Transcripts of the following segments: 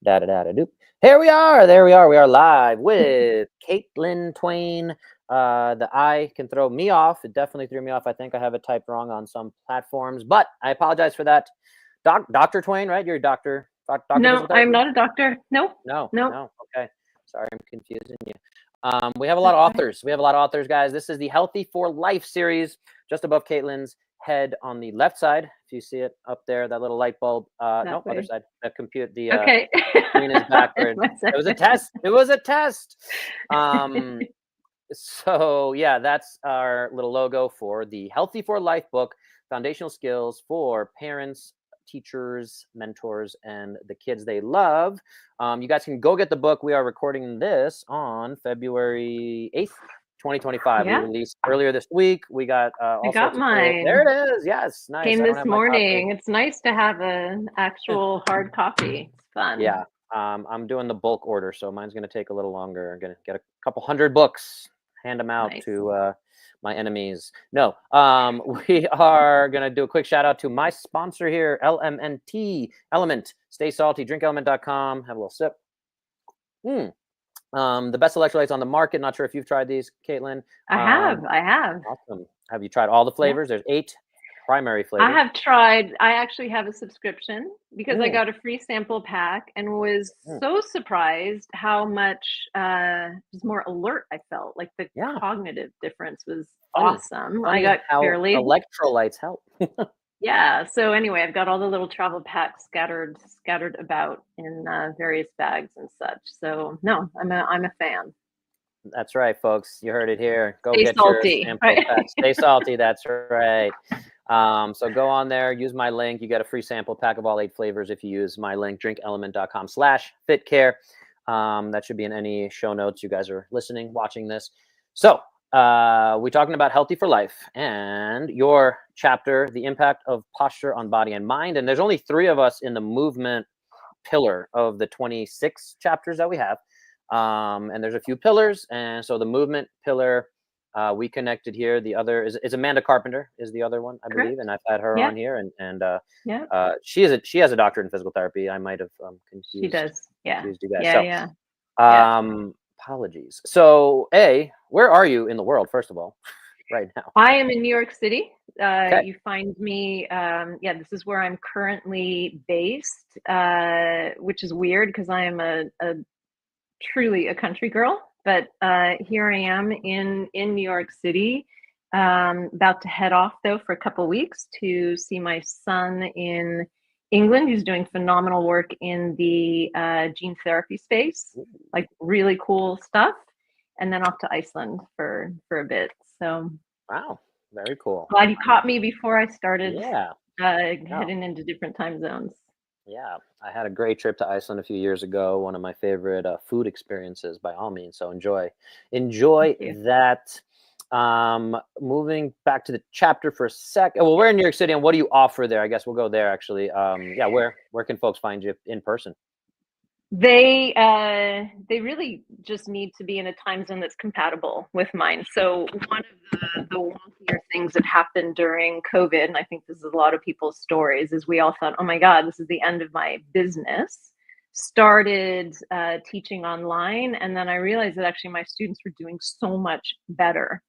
Da da da da doop. Here we are. There we are. We are live with Caitilin Twain. The I can throw me off. It definitely threw me off. I think I have it typed wrong on some platforms, but I apologize for that. Dr. Twain, right? You're a doctor. Doctor No, physical I'm therapy? not a doctor. Nope. No. Nope. No. Okay. Sorry, I'm confusing you. We have a lot of authors. We have a lot of authors, guys. This is the Healthy for Life series, just above Caitlin's head on the left side. If you see it up there, that little light bulb. No, other side. The compute. The Okay. screen is backward. It was a test. It was a test. So yeah, that's our little logo for the Healthy for Life book, foundational skills for parents, teachers, mentors, and the kids they love. You guys can go get the book. We are recording this on February 8th, 2025. Yeah. We released earlier this week. We got all I got sorts of cool. mine. There it is. Yes, nice. Came I don't this have my copy. morning. It's nice to have an actual hard copy. It's fun. Yeah. I'm doing the bulk order, so mine's going to take a little longer. I'm going to get a couple hundred books, hand them out Nice. to my enemies. No, we are going to do a quick shout out to my sponsor here, LMNT, Element. Stay salty, drinkelement.com. Have a little sip. The best electrolytes on the market. Not sure if you've tried these, Caitilin. I have. Awesome. Have you tried all the flavors? Yeah. There's 8 primary flavors. I have tried. I actually have a subscription because I got a free sample pack and was so surprised how much just more alert I felt. Like the cognitive difference was awesome. Funny I got how fairly electrolytes help. Yeah. So anyway, I've got all the little travel packs scattered about in various bags and such. So no, I'm a fan. That's right, folks. You heard it here. Go Stay get salty, your sample pack. Stay salty. That's right. So go on there, use my link. You get a free sample pack of all 8 flavors if you use my link, drinkelement.com/fitcare. That should be in any show notes. You guys are listening, watching this. So we're talking about Healthy for Life and your chapter, the impact of posture on body and mind. And there's only 3 of us in the movement pillar of the 26 chapters that we have. And there's a few pillars. And so the movement pillar, we connected here. The other is Amanda Carpenter is the other one, I believe. And I've had her on here and she has a doctorate in physical therapy. I might have confused. She does. Yeah. Confused you guys. Apologies. So where are you in the world, first of all, right now? I am in New York City. You find me, this is where I'm currently based, which is weird because I am truly a country girl, but here I am in New York City, about to head off though for a couple of weeks to see my son in England, who's doing phenomenal work in the gene therapy space, like really cool stuff, and then off to Iceland for a bit. So wow, very cool. Glad you caught me before I started heading into different time zones. Yeah, I had a great trip to Iceland a few years ago. One of my favorite food experiences, by all means. So enjoy that. Moving back to the chapter for a sec. Well, we're in New York City, and what do you offer there? I guess we'll go there actually. Where can folks find you in person? They really just need to be in a time zone that's compatible with mine. So one of the wonkier things that happened during COVID, and I think this is a lot of people's stories, is we all thought, oh my God, this is the end of my business. Started teaching online, and then I realized that actually my students were doing so much better.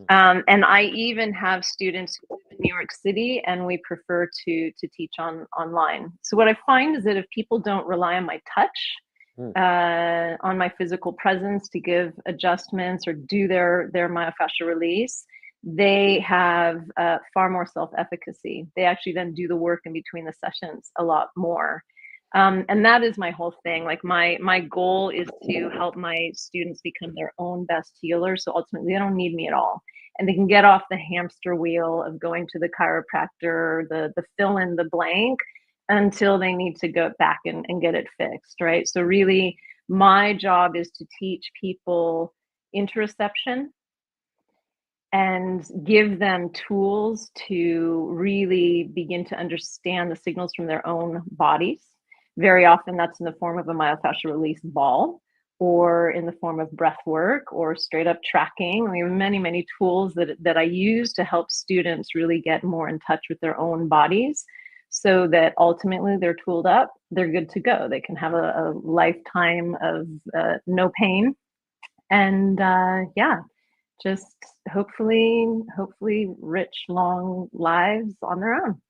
And I even have students who live in New York City, and we prefer to teach online. So what I find is that if people don't rely on my touch, on my physical presence to give adjustments or do their myofascial release, they have far more self-efficacy. They actually then do the work in between the sessions a lot more. And that is my whole thing. Like my goal is to help my students become their own best healers. So ultimately they don't need me at all. And they can get off the hamster wheel of going to the chiropractor, the fill in the blank, until they need to go back and get it fixed, right? So really my job is to teach people interoception and give them tools to really begin to understand the signals from their own bodies. Very often that's in the form of a myofascial release ball, or in the form of breath work, or straight up tracking. We have many, many tools that I use to help students really get more in touch with their own bodies, so that ultimately they're tooled up, they're good to go. They can have a lifetime of no pain, and yeah, just hopefully rich, long lives on their own.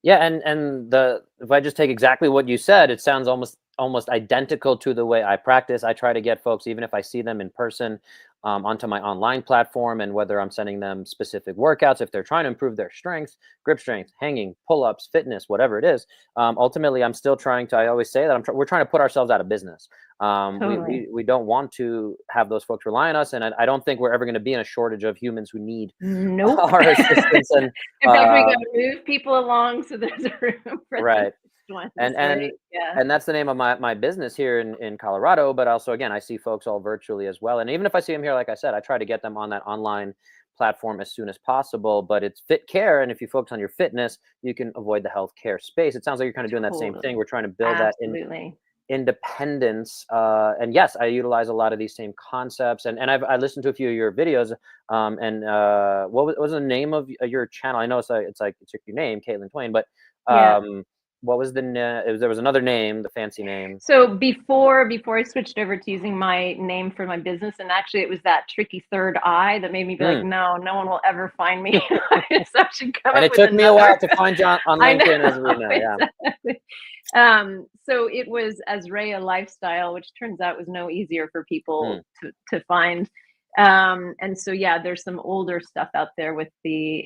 Yeah, and the if I just take exactly what you said, it sounds almost identical to the way I practice. I try to get folks, even if I see them in person, onto my online platform, and whether I'm sending them specific workouts, if they're trying to improve their strength, grip strength, hanging, pull-ups, fitness, whatever it is. Ultimately, I'm still trying to. I always say that we're trying to put ourselves out of business. Totally. We don't want to have those folks rely on us, and I don't think we're ever going to be in a shortage of humans who need Nope. our assistance. And In fact, we gotta move people along so there's room for the right. next ones, and right? and Yeah. and that's the name of my business here in Colorado. But also, again, I see folks all virtually as well. And even if I see them here, like I said, I try to get them on that online platform as soon as possible. But it's fit care, and if you focus on your fitness, you can avoid the healthcare space. It sounds like you're kind of doing that same thing. Totally. We're trying to build that in Absolutely. independence. And yes, I utilize a lot of these same concepts. And I listened to a few of your videos. And what was the name of your channel? I know it's your name, Caitlin Twain, but Yeah. what was there was another name, the fancy name. So before I switched over to using my name for my business, and actually it was that tricky third eye that made me be like, Hmm. no, no one will ever find me. So I should come And up it with took me a while another. to find you on I know. LinkedIn, as we know. Yeah. Exactly. So it was Azrea Lifestyle, which turns out was no easier for Hmm. people to find. And so yeah, there's some older stuff out there with the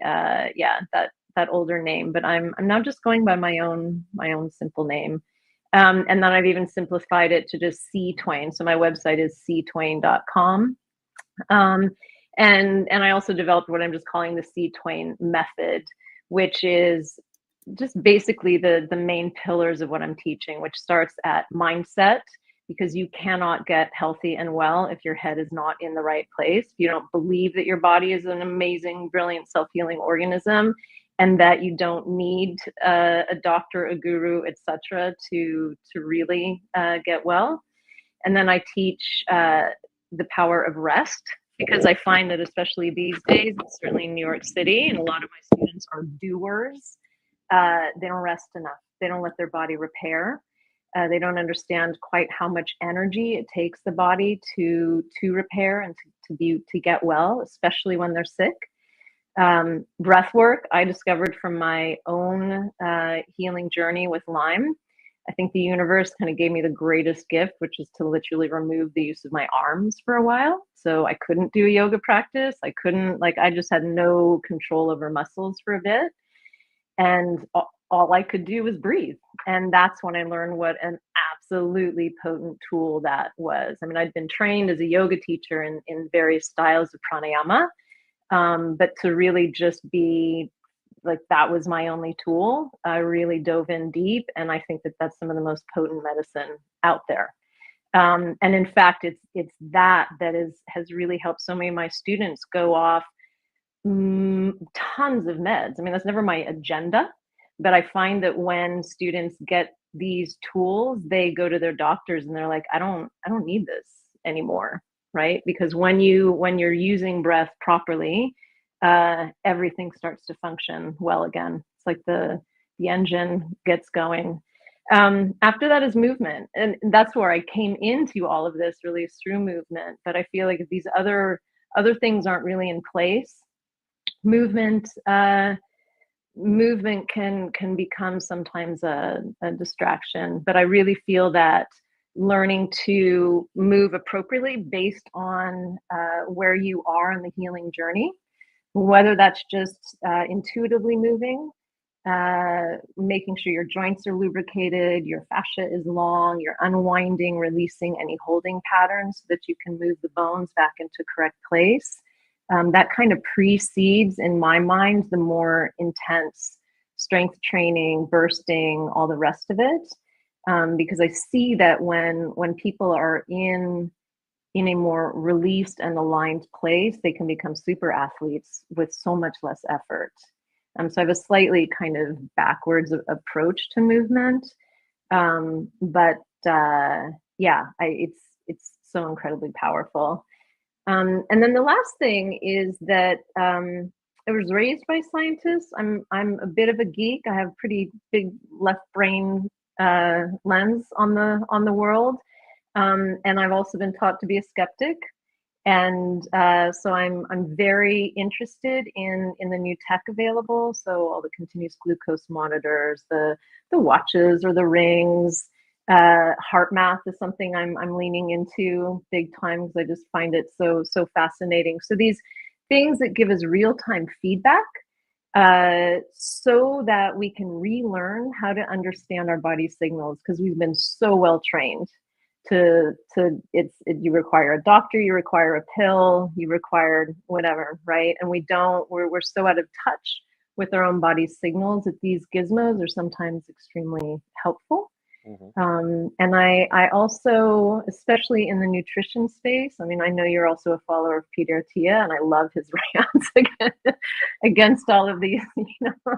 yeah, that older name, but I'm now just going by my own simple name. And then I've even simplified it to just C Twain. So my website is ctwain.com. Um, and I also developed what I'm just calling the C Twain method, which is just basically the main pillars of what I'm teaching, which starts at mindset, because you cannot get healthy and well if your head is not in the right place. If you don't believe that your body is an amazing, brilliant, self-healing organism, and that you don't need a doctor, a guru, etc., to really get well. And then I teach the power of rest, because I find that especially these days, certainly in New York City, and a lot of my students are doers, they don't rest enough. They don't let their body repair. They don't understand quite how much energy it takes the body to repair and to get well, especially when they're sick. Breath work, I discovered from my own healing journey with Lyme. I think the universe kind of gave me the greatest gift, which is to literally remove the use of my arms for a while. So I couldn't do a yoga practice. I couldn't, like, I just had no control over muscles for a bit. And all I could do was breathe. And that's when I learned what an absolutely potent tool that was. I mean, I'd been trained as a yoga teacher in various styles of pranayama, but to really just be like, that was my only tool. I really dove in deep, and I think that that's some of the most potent medicine out there. And in fact, it's that has really helped so many of my students go off tons of meds. I mean, that's never my agenda, but I find that when students get these tools, they go to their doctors and they're like, I don't need this anymore, right? Because when you're using breath properly, everything starts to function well again. It's like the engine gets going. After that is movement, and that's where I came into all of this, really, is through movement. But I feel like if these other things aren't really in place, movement movement can become sometimes a distraction. But I really feel that learning to move appropriately based on where you are in the healing journey, whether that's just intuitively moving, making sure your joints are lubricated, your fascia is long, you're unwinding, releasing any holding patterns so that you can move the bones back into correct place. That kind of precedes, in my mind, the more intense strength training, bursting, all the rest of it. Because I see that when people are in a more released and aligned place, they can become super athletes with so much less effort. So I have a slightly kind of backwards approach to movement, but yeah, it's so incredibly powerful. And then the last thing is that I was raised by scientists. I'm a bit of a geek. I have pretty big left brain lens on the world, and I've also been taught to be a skeptic. And so I'm very interested in the new tech available. So all the continuous glucose monitors, the watches or the rings. Heart math is something I'm leaning into big time because I just find it so fascinating. So these things that give us real time feedback, so that we can relearn how to understand our body signals because we've been so well trained you require a doctor, you require a pill, you require whatever, right? And we're so out of touch with our own body's signals that these gizmos are sometimes extremely helpful. And I also, especially in the nutrition space, I mean, I know you're also a follower of Peter Attia, and I love his rants against all of these,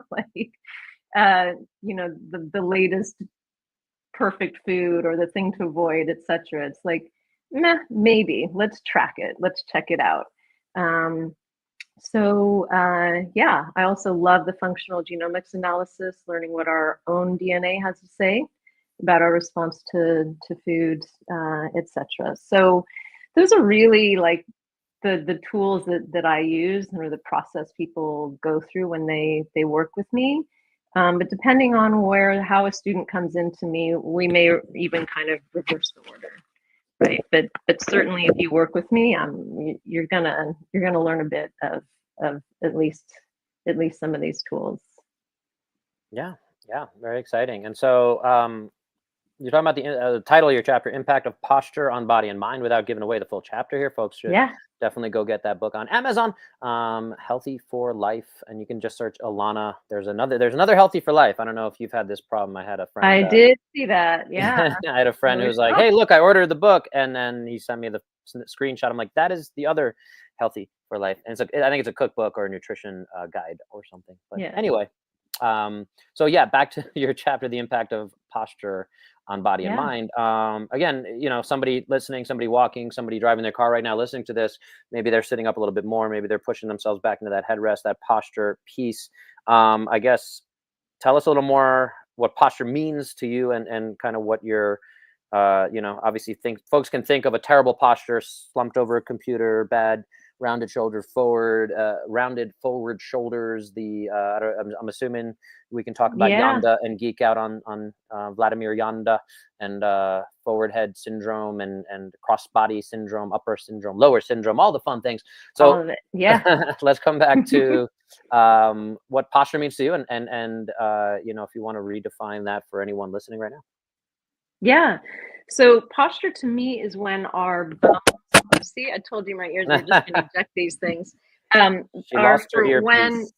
like, the latest perfect food or the thing to avoid, etc. It's like, meh, maybe let's track it, let's check it out. Yeah, I also love the functional genomics analysis, learning what our own DNA has to say about our response to food, etc. So those are really like the tools that I use, or the process people go through when they work with me. But depending on how a student comes into me, we may even kind of reverse the order, right? But certainly, if you work with me, you're gonna learn a bit of at least some of these tools. Yeah, very exciting. And so you're talking about the title of your chapter, Impact of Posture on Body and Mind. Without giving away the full chapter here, folks should definitely go get that book on Amazon. Healthy for Life, and you can just search Alana. There's another Healthy for Life. I don't know if you've had this problem. I had a friend. I did see that. Yeah. I had a friend who was like, "Hey, look, I ordered the book," and then he sent me the screenshot. I'm like, "That is the other Healthy for Life," and I think it's a cookbook or a nutrition guide or something. But anyway, so yeah, back to your chapter, the impact of posture on body and mind. Again, somebody listening, somebody walking, somebody driving their car right now listening to this, maybe they're sitting up a little bit more, maybe they're pushing themselves back into that headrest, that posture piece. I guess tell us a little more what posture means to you, and kind of what your obviously folks can think of a terrible posture, slumped over a computer, bad rounded shoulders forward, rounded forward shoulders. I'm assuming we can talk about Yanda and geek out on Vladimir Yanda and forward head syndrome and cross body syndrome, upper syndrome, lower syndrome, all the fun things. So all of it. Yeah. Let's come back to what posture means to you, and if you want to redefine that for anyone listening right now. Yeah. So posture to me is when our bones, see, I told you my ears were just going to eject these things. She lost her earpiece.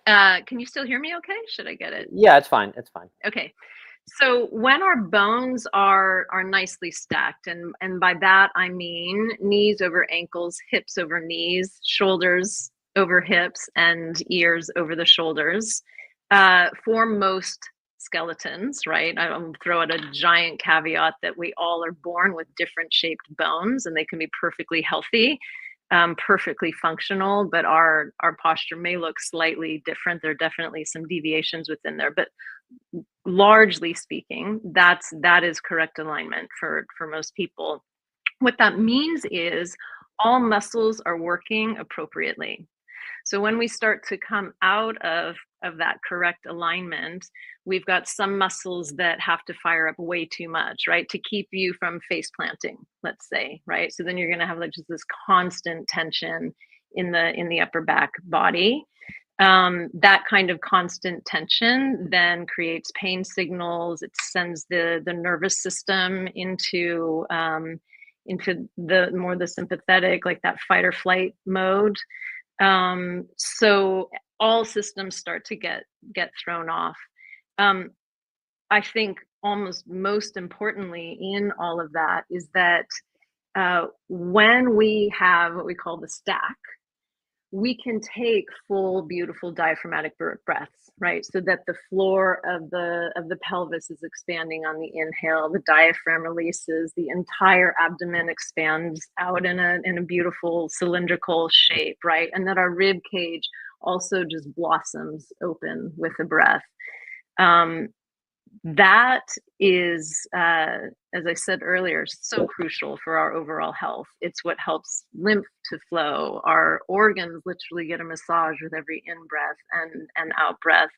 Can you still hear me okay? Should I get it? Yeah, it's fine. It's fine. Okay. So when our bones are nicely stacked, and by that I mean knees over ankles, hips over knees, shoulders over hips, and ears over the shoulders, for most skeletons, right? I'll throw out a giant caveat that we all are born with different shaped bones, and they can be perfectly healthy, perfectly functional, but our posture may look slightly different. There are definitely some deviations within there, but largely speaking, that is correct alignment for most people. What that means is all muscles are working appropriately. So when we start to come out of that correct alignment, we've got some muscles that have to fire up way too much, right? To keep you from face planting, let's say, right? So then you're going to have like just this constant tension in the upper back body. That kind of constant tension then creates pain signals. It sends the nervous system into the more the sympathetic, like that fight or flight mode. So all systems start to get thrown off. I think almost most importantly in all of that is that when we have what we call the stack, we can take full, beautiful diaphragmatic breaths, right? So that the floor of the pelvis is expanding on the inhale, the diaphragm releases, the entire abdomen expands out in a beautiful cylindrical shape, right? And that our rib cage also just blossoms open with the breath. That is, as I said earlier, so crucial for our overall health. It's what helps lymph to flow. Our organs literally get a massage with every in breath and out breath.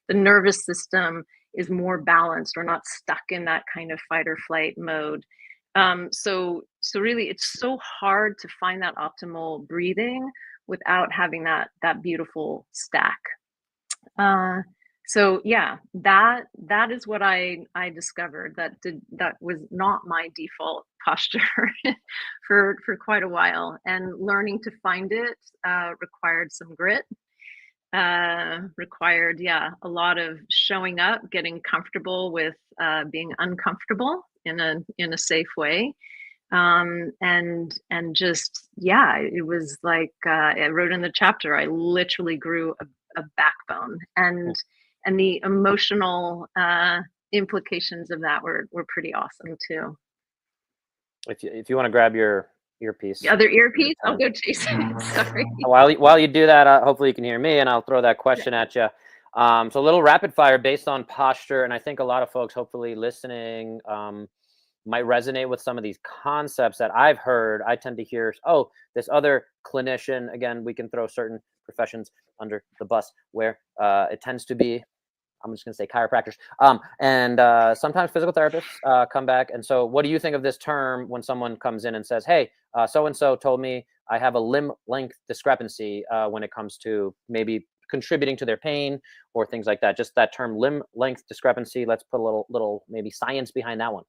The nervous system is more balanced. We're not stuck in that kind of fight or flight mode. So really, it's so hard to find that optimal breathing without having that beautiful stack. So yeah, that is what I discovered. That was not my default posture for quite a while, and learning to find it required some grit. Required, yeah, a lot of showing up, getting comfortable with being uncomfortable in a safe way. And just, yeah, it was like I wrote in the chapter, I literally grew a backbone, and the emotional implications of that were pretty awesome too. If you want to grab your earpiece, The other earpiece, I'll go chase it. Sorry. While you do that, hopefully you can hear me, and I'll throw that question at you. So a little rapid fire based on posture, and I think a lot of folks, hopefully listening, might resonate with some of these concepts that I've heard. I tend to hear, oh, this other clinician, again, we can throw certain professions under the bus where it tends to be, I'm just going to say chiropractors, and sometimes physical therapists come back. And so what do you think of this term when someone comes in and says, hey, so-and-so told me I have a limb length discrepancy when it comes to maybe contributing to their pain or things like that? Just that term limb length discrepancy. Let's put a little maybe science behind that one.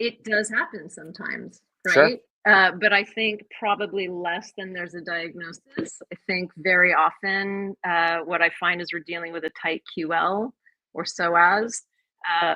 It does happen sometimes, Sure. right? But I think probably less than there's a diagnosis. I think very often what I find is we're dealing with a tight QL or psoas,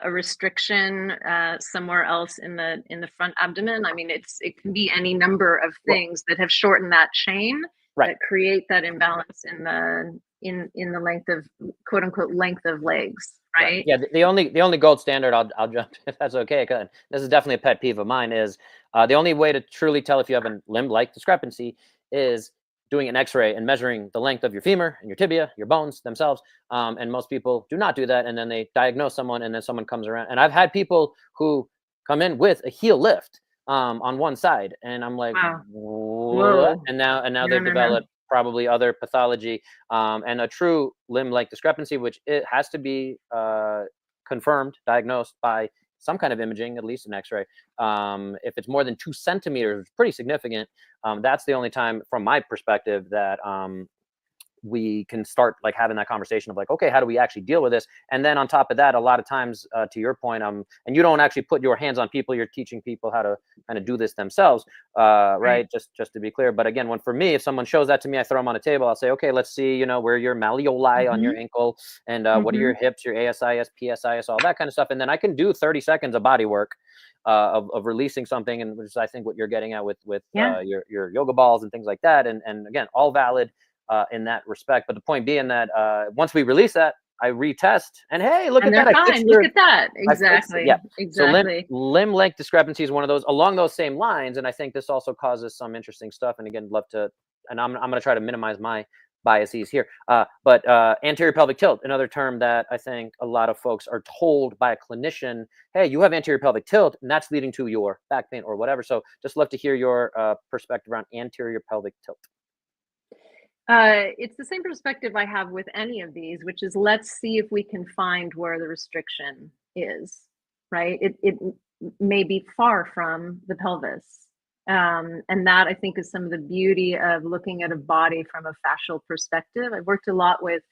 a restriction somewhere else in the front abdomen. I mean, it can be any number of things that have shortened that chain, right, that create that imbalance in the length of, quote unquote, length of legs. Right. Yeah. The only gold standard, I'll jump if that's okay, because this is definitely a pet peeve of mine, is the only way to truly tell if you have a limb-like discrepancy is doing an X-ray and measuring the length of your femur and your tibia, your bones themselves. And most people do not do that, and then they diagnose someone, and then someone comes around. And I've had people who come in with a heel lift on one side, and I'm like, wow. Whoa. And now they've developed probably other pathology, and a true limb-like discrepancy, which it has to be confirmed, diagnosed by some kind of imaging, at least an X-ray. If it's more than 2 centimeters, it's pretty significant. That's the only time, from my perspective, that we can start like having that conversation of like, okay, how do we actually deal with this? And then on top of that, a lot of times, to your point, and you don't actually put your hands on people, you're teaching people how to kind of do this themselves, right? Just to be clear. But again, for me, if someone shows that to me, I throw them on a table. I'll say, okay, let's see, where your malleoli on your ankle, and what are your hips, your ASIS, PSIS, all that kind of stuff. And then I can do 30 seconds of body work of releasing something, and which is, I think, what you're getting at with your yoga balls and things like that. And again, all valid in that respect. But the point being that once we release that, I retest, and hey, look at that! Look at that! Exactly. Yeah. Exactly. So limb length discrepancy is one of those along those same lines, and I think this also causes some interesting stuff. And again, love to, and I'm going to try to minimize my biases here. But anterior pelvic tilt, another term that I think a lot of folks are told by a clinician, hey, you have anterior pelvic tilt, and that's leading to your back pain or whatever. So just love to hear your perspective around anterior pelvic tilt. It's the same perspective I have with any of these, which is, let's see if we can find where the restriction is, right? It may be far from the pelvis. And that, I think, is some of the beauty of looking at a body from a fascial perspective. I've worked a lot with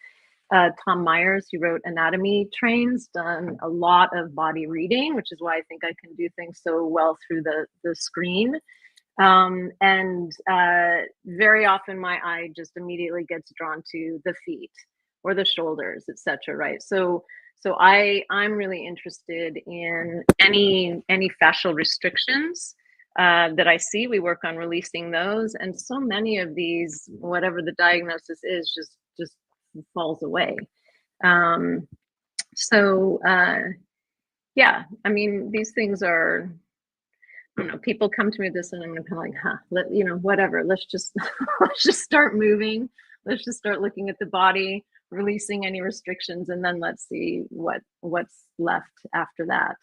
Tom Myers, who wrote Anatomy Trains, done a lot of body reading, which is why I think I can do things so well through the screen. And very often my eye just immediately gets drawn to the feet or the shoulders, etc. Right. So I'm really interested in any fascial restrictions that I see. We work on releasing those, and so many of these, whatever the diagnosis is, just falls away. Yeah, I mean, these things are I don't know, people come to me with this and I'm gonna kind of like, whatever. Let's just let's just start moving. Let's just start looking at the body, releasing any restrictions, and then let's see what's left after that.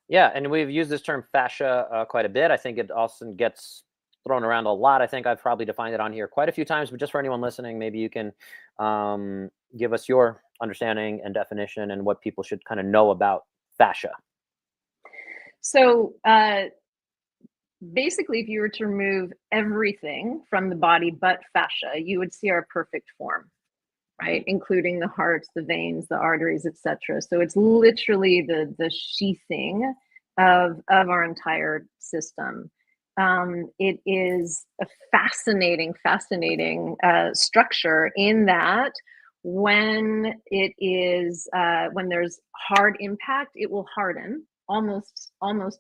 Yeah, and we've used this term fascia quite a bit. I think it often gets thrown around a lot. I think I've probably defined it on here quite a few times, but just for anyone listening, maybe you can give us your understanding and definition and what people should kind of know about fascia. So basically, if you were to remove everything from the body but fascia, you would see our perfect form, right? Including the heart, the veins, the arteries, etc. So it's literally the sheathing of our entire system. It is a fascinating structure in that when there's hard impact, it will harden almost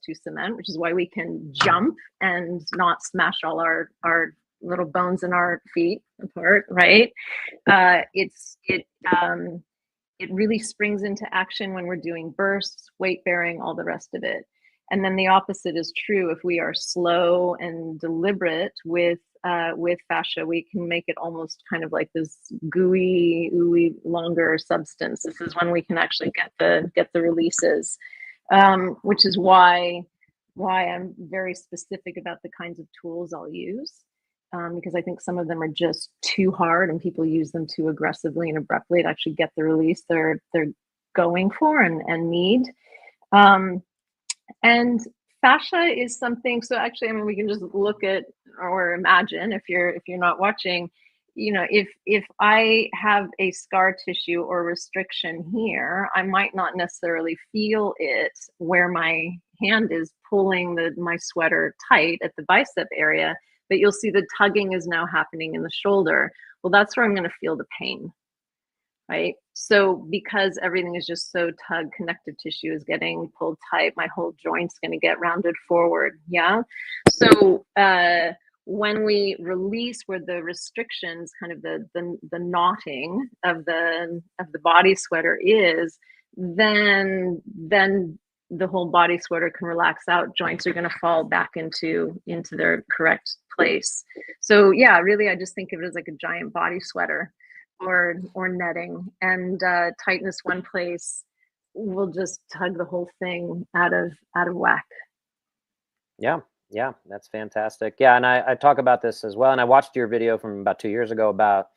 to cement, which is why we can jump and not smash all our little bones in our feet apart, right? It really springs into action when we're doing bursts, weight bearing, all the rest of it. And then the opposite is true. If we are slow and deliberate with fascia, we can make it almost kind of like this gooey, ooey, longer substance. This is when we can actually get the releases, which is why I'm very specific about the kinds of tools I'll use. Because I think some of them are just too hard and people use them too aggressively and abruptly to actually get the release they're going for and need. And fascia is something, so actually, I mean, we can just look at or imagine if you're not watching, if I have a scar tissue or restriction here, I might not necessarily feel it where my hand is pulling my sweater tight at the bicep area, but you'll see the tugging is now happening in the shoulder. Well, that's where I'm going to feel the pain, right? So because everything is just so tugged, connective tissue is getting pulled tight, my whole joint's going to get rounded forward. Yeah. So when we release where the restrictions, kind of the knotting of the body sweater is, then the whole body sweater can relax out. Joints are going to fall back into their correct place. So yeah, really, I just think of it as like a giant body sweater or netting, and tightness one place will just tug the whole thing out of whack. Yeah, that's fantastic. Yeah, and I talk about this as well. And I watched your video from about 2 years ago about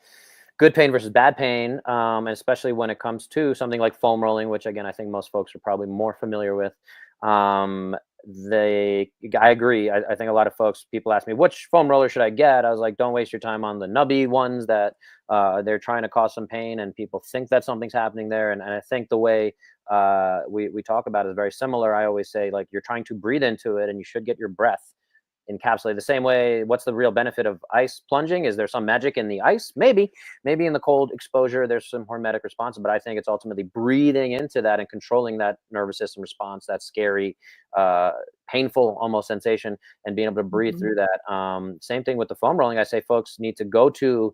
good pain versus bad pain, and especially when it comes to something like foam rolling, which again I think most folks are probably more familiar with. I agree. I think a lot of folks, people ask me, which foam roller should I get? I was like, don't waste your time on the nubby ones that they're trying to cause some pain and people think that something's happening there. And I think the way we talk about it is very similar. I always say, like, you're trying to breathe into it and you should get your breath encapsulated the same way. What's the real benefit of ice plunging? Is there some magic in the ice? Maybe in the cold exposure there's some hormetic response, but I think it's ultimately breathing into that and controlling that nervous system response, that scary painful almost sensation, and being able to breathe through that. Same thing with the foam rolling. I say folks need to go to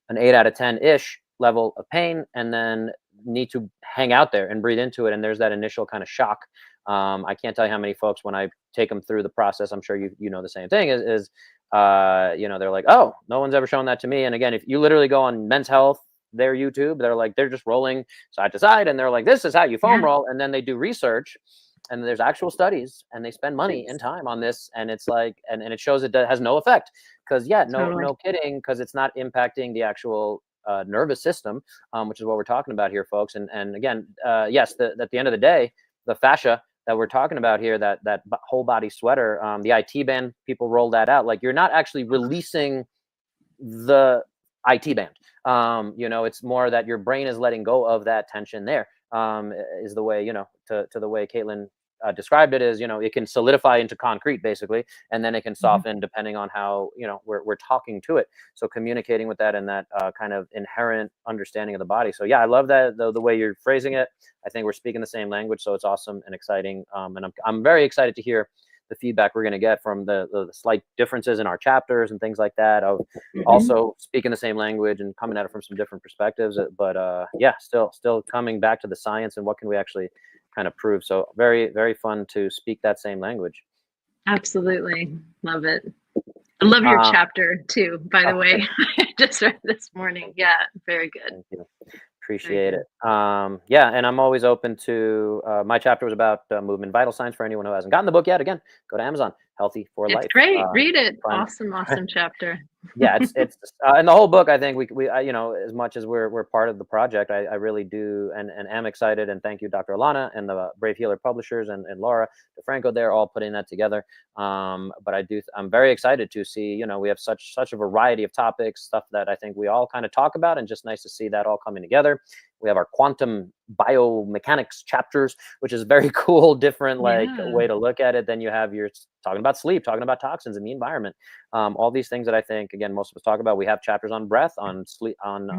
an 8 out of 10 ish level of pain and then need to hang out there and breathe into it, and there's that initial kind of shock. I can't tell you how many folks, when I take them through the process, I'm sure you know the same thing, is they're like, oh, no one's ever shown that to me. And again, if you literally go on Men's Health, their YouTube, they're just rolling side to side and they're like, this is how you foam roll. And then they do research and there's actual studies and they spend money and time on this, and it's like, and it shows it has no effect, because no kidding, because it's not impacting the actual nervous system, which is what we're talking about here, folks. And again, yes, at the end of the day, the fascia that we're talking about here, that whole body sweater, the IT band, people roll that out. Like, you're not actually releasing the IT band. It's more that your brain is letting go of that tension there, is the way, to the way Caitilin described it, is, it can solidify into concrete basically, and then it can soften depending on how, we're talking to it. So communicating with that and that kind of inherent understanding of the body. So yeah, I love that the way you're phrasing it. I think we're speaking the same language, so it's awesome and exciting. And I'm very excited to hear the feedback we're going to get from the slight differences in our chapters and things like that, of also speaking the same language and coming at it from some different perspectives. But yeah, still coming back to the science and what can we actually kind of prove. So very, very fun to speak that same language. Absolutely. Love it. I love your chapter too, by the way. I just read this morning. Yeah, very good. Thank you. Very Appreciate good. it. Yeah, and I'm always open to. My chapter was about movement vital signs for anyone who hasn't gotten the book yet. Again, go to Amazon. Healthy for It's Life. great. Read it. Find Awesome chapter. yeah, it's and the whole book. I think you know, as much as we're part of the project, I really do and am excited. And thank you, Dr. Alana and the Brave Healer publishers and Laura DeFranco. They're all putting that together. But I'm very excited to see. You know, we have such a variety of topics, stuff that I think we all kind of talk about, and just nice to see that all coming together. We have our quantum biomechanics chapters, which is very cool, different like way to look at it. Then you have your talking about sleep, talking about toxins in the environment, all these things that I think, again, most of us talk about. We have chapters on breath, on sleep, on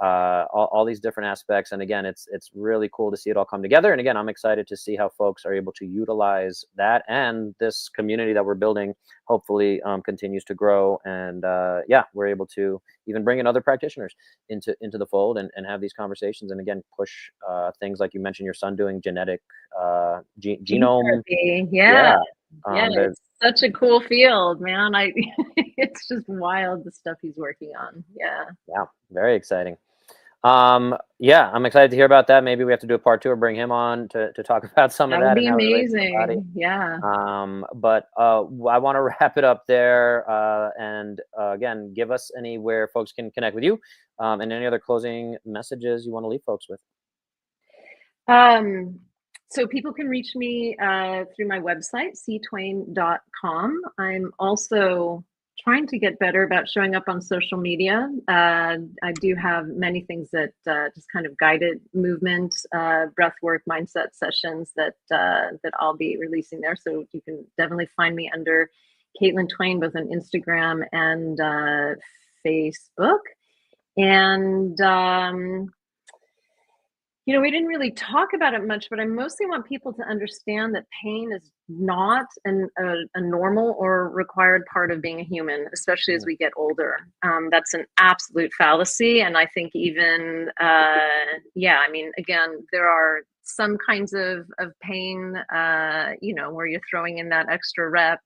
all these different aspects. And again, it's really cool to see it all come together. And again, I'm excited to see how folks are able to utilize that, and this community that we're building hopefully continues to grow. And yeah, we're able to even bring in other practitioners into the fold and have these conversations. And again, push things like you mentioned your son doing genetic genome therapy. Yeah. there's It's such a cool field, man. It's just wild the stuff he's working on. Yeah, very exciting. Yeah, I'm excited to hear about that. Maybe we have to do a part 2 or bring him on to talk about some of that would that be and how it relates to the body. amazing. Yeah. But I want to wrap it up there, and again, give us anywhere folks can connect with you, and any other closing messages you want to leave folks with. So people can reach me through my website, ctwain.com. I'm also trying to get better about showing up on social media. I do have many things that just kind of guided movement, breath work, mindset sessions that I'll be releasing there. So you can definitely find me under Caitilin Twain, both on Instagram and Facebook. And you know, we didn't really talk about it much, but I mostly want people to understand that pain is not a normal or required part of being a human, especially as we get older. That's an absolute fallacy. And I think even, yeah, I mean, again, there are some kinds of pain, you know, where you're throwing in that extra rep,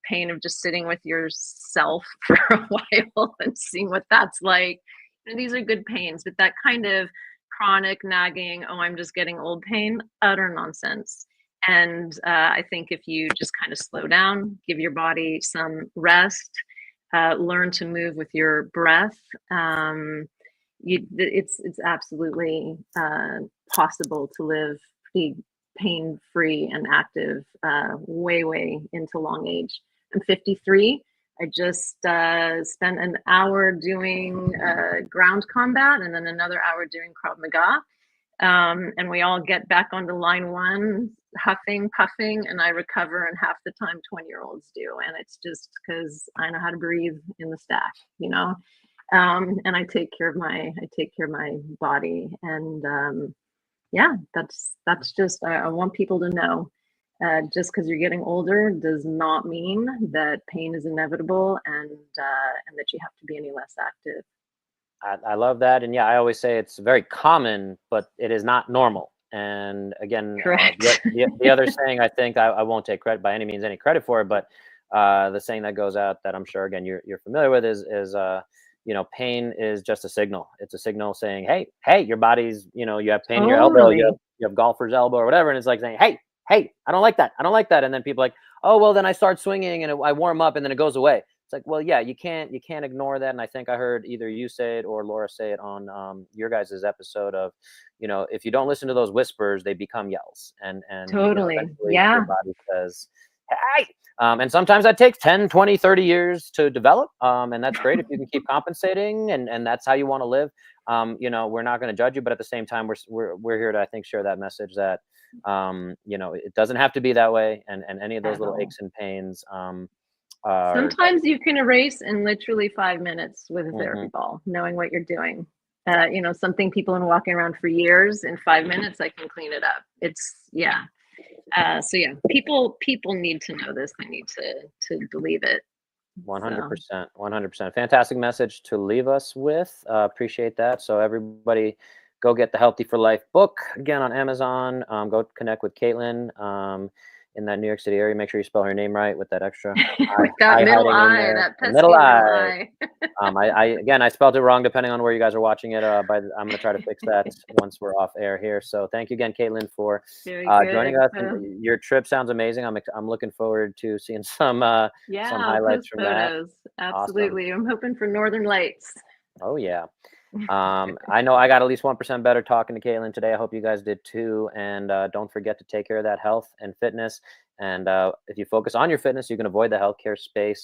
pain of just sitting with yourself for a while and seeing what that's like. And these are good pains, but that kind of chronic nagging, oh, I'm just getting old pain, utter nonsense. And I think if you just kind of slow down, give your body some rest, learn to move with your breath, it's absolutely possible to live pretty pain-free and active way into long age. I'm 53. I just spent an hour doing ground combat and then another hour doing Krav Maga. And we all get back onto line one, huffing, puffing, and I recover in half the time 20-year-olds do. And it's just because I know how to breathe in the stack, you know. And I take care of my body. And yeah, that's just I want people to know. Just because you're getting older does not mean that pain is inevitable and that you have to be any less active. I love that. And yeah, I always say it's very common, but it is not normal. And again, the other saying, I think I won't take credit by any means, any credit for it, but the saying that goes out that I'm sure, again, you're familiar with is you know, pain is just a signal. It's a signal saying, hey, your body's, you know, you have pain in your elbow, you have golfer's elbow or whatever. And it's like saying, hey, I don't like that. I don't like that. And then people are like, oh, well, then I start swinging and I warm up and then it goes away. It's like, well, yeah, you can't ignore that. And I think I heard either you say it or Laura say it on your guys' episode of, you know, if you don't listen to those whispers, they become yells. And totally, you know, yeah. your body says, hey. And sometimes that takes 10, 20, 30 years to develop. And that's great if you can keep compensating and that's how you want to live. You know, we're not going to judge you, but at the same time, we're here to, I think, share that message that, you know, it doesn't have to be that way. And any of those little aches and pains, sometimes you can erase in literally 5 minutes with a therapy ball, knowing what you're doing. You know, something people have been walking around for years, in 5 minutes, I can clean it up. It's, yeah. So yeah, people need to know this. They need to believe it. 100%, 100%. Fantastic message to leave us with. Appreciate that. So everybody, go get the Healthy for Life book again on Amazon. Go connect with Caitilin. in that New York City area. Make sure you spell her name right with that extra With that I middle hiding in I, there. that The pesky middle middle I. I. Again, I spelled it wrong depending on where you guys are watching it. I'm going to try to fix that once we're off air here. So thank you again, Caitilin, for Very joining good. us. And your trip sounds amazing. I'm looking forward to seeing some Yeah, I'll highlights post from that. photos. Awesome. Absolutely. I'm hoping for Northern Lights. Oh yeah. I know I got at least 1% better talking to Caitilin today. I hope you guys did too. And don't forget to take care of that health and fitness. And if you focus on your fitness, you can avoid the healthcare space.